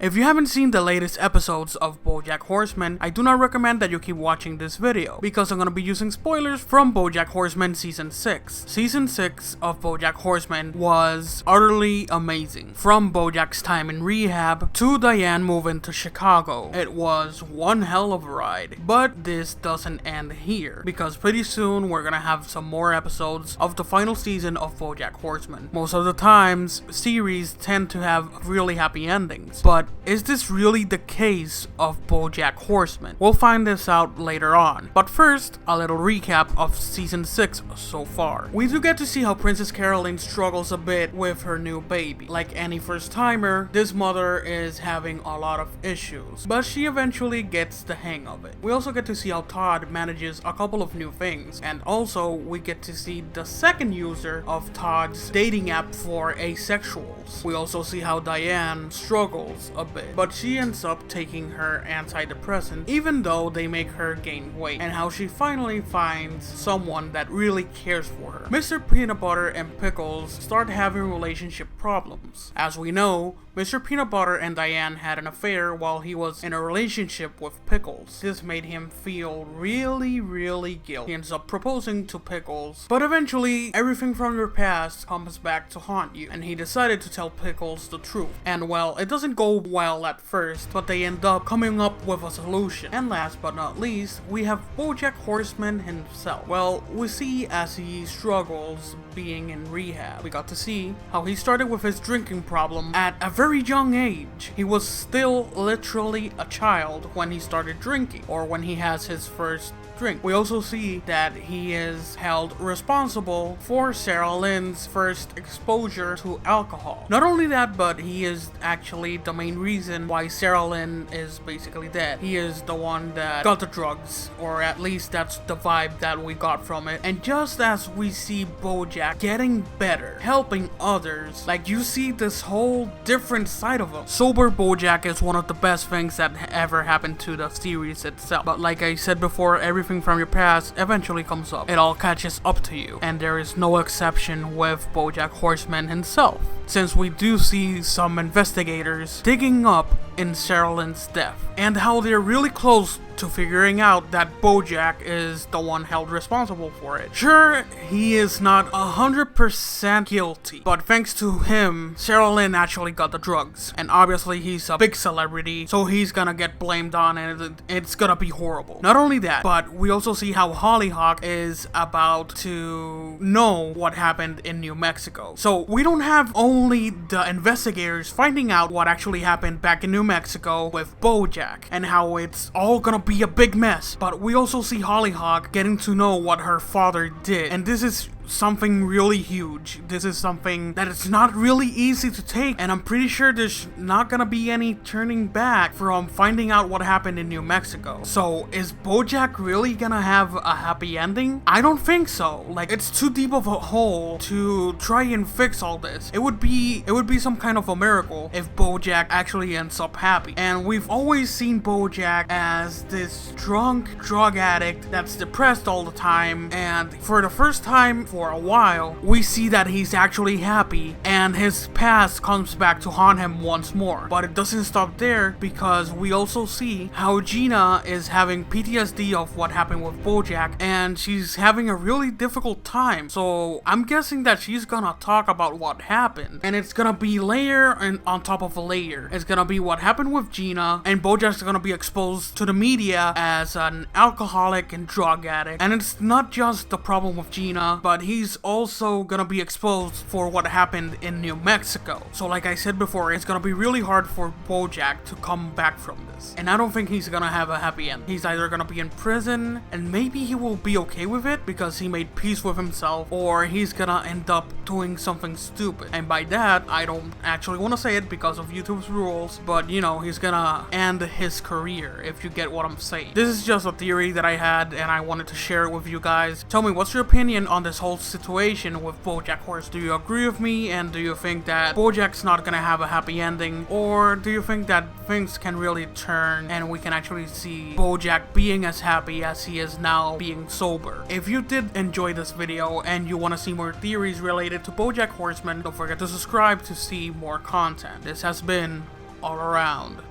If you haven't seen the latest episodes of BoJack Horseman, I do not recommend that you keep watching this video, because I'm gonna be using spoilers from BoJack Horseman Season 6. Season 6 of BoJack Horseman was utterly amazing. From BoJack's time in rehab to Diane moving to Chicago, it was one hell of a ride. But this doesn't end here, because pretty soon we're gonna have some more episodes of the final season of BoJack Horseman. Most of the times, series tend to have really happy endings, but is this really the case of BoJack Horseman? We'll find this out later on. But first, a little recap of Season 6 so far. We do get to see how Princess Caroline struggles a bit with her new baby. Like any first timer, this mother is having a lot of issues, but she eventually gets the hang of it. We also get to see how Todd manages a couple of new things, and also we get to see the second user of Todd's dating app for asexuals. We also see how Diane struggles a bit, but she ends up taking her antidepressant even though they make her gain weight, and how she finally finds someone that really cares for her. Mr. Peanut Butter and Pickles start having relationship problems. As we know, Mr. Peanut Butter and Diane had an affair while he was in a relationship with Pickles. This made him feel really guilty. He ends up proposing to Pickles, but eventually everything from your past comes back to haunt you, and he decided to tell Pickles the truth. And well, it doesn't go well at first, but they end up coming up with a solution. And last but not least, we have BoJack Horseman himself. Well, we see as he struggles being in rehab. We got to see how he started with his drinking problem at a very young age. He was still literally a child when he started drinking, or when he has his first drink. We also see that he is held responsible for Sarah Lynn's first exposure to alcohol. Not only that, but he is actually the main reason why Sarah Lynn is basically dead. He is the one that got the drugs, or at least that's the vibe that we got from it. And just as we see BoJack getting better, helping others, like you see this whole different side of him. Sober BoJack is one of the best things that ever happened to the series itself. But like I said before, everything from your past eventually comes up. It all catches up to you, and there is no exception with BoJack Horseman himself, since we do see some investigators digging up in Sarah Lynn's death, and how they're really close to figuring out that BoJack is the one held responsible for it. Sure, he is not 100% guilty, but thanks to him, Sarah Lynn actually got the drugs, and obviously he's a big celebrity, so he's gonna get blamed on, and it's gonna be horrible. Not only that, but we also see how Hollyhock is about to know what happened in New Mexico. So we don't have only the investigators finding out what actually happened back in New Mexico with BoJack, and how it's all gonna be a big mess, but we also see Hollyhock getting to know what her father did, and this is something really huge. This is something that it's not really easy to take, and I'm pretty sure there's not gonna be any turning back from finding out what happened in New Mexico. So is BoJack really gonna have a happy ending? I don't think so. Like, it's too deep of a hole to try and fix all this. It would be some kind of a miracle if BoJack actually ends up happy. And we've always seen BoJack as this drunk drug addict that's depressed all the time, and for the first time for a while, we see that he's actually happy, and his past comes back to haunt him once more. But it doesn't stop there, because we also see how Gina is having PTSD of what happened with BoJack, and she's having a really difficult time. So I'm guessing that she's gonna talk about what happened, and it's gonna be layer and on top of a layer. It's gonna be what happened with Gina, and BoJack's gonna be exposed to the media as an alcoholic and drug addict. And it's not just the problem with Gina, but he's also gonna be exposed for what happened in New Mexico. So like I said before, it's gonna be really hard for BoJack to come back from this. And I don't think he's gonna have a happy end. He's either gonna be in prison, and maybe he will be okay with it because he made peace with himself, or he's gonna end up doing something stupid. And by that, I don't actually want to say it because of YouTube's rules, but you know, he's gonna end his career, if you get what I'm saying. This is just a theory that I had, and I wanted to share it with you guys. Tell me, what's your opinion on this whole situation with BoJack Horseman? Do you agree with me, and do you think that BoJack's not gonna have a happy ending, or do you think that things can really turn and we can actually see BoJack being as happy as he is now being sober? If you did enjoy this video and you want to see more theories related to BoJack Horseman, don't forget to subscribe to see more content. This has been all around.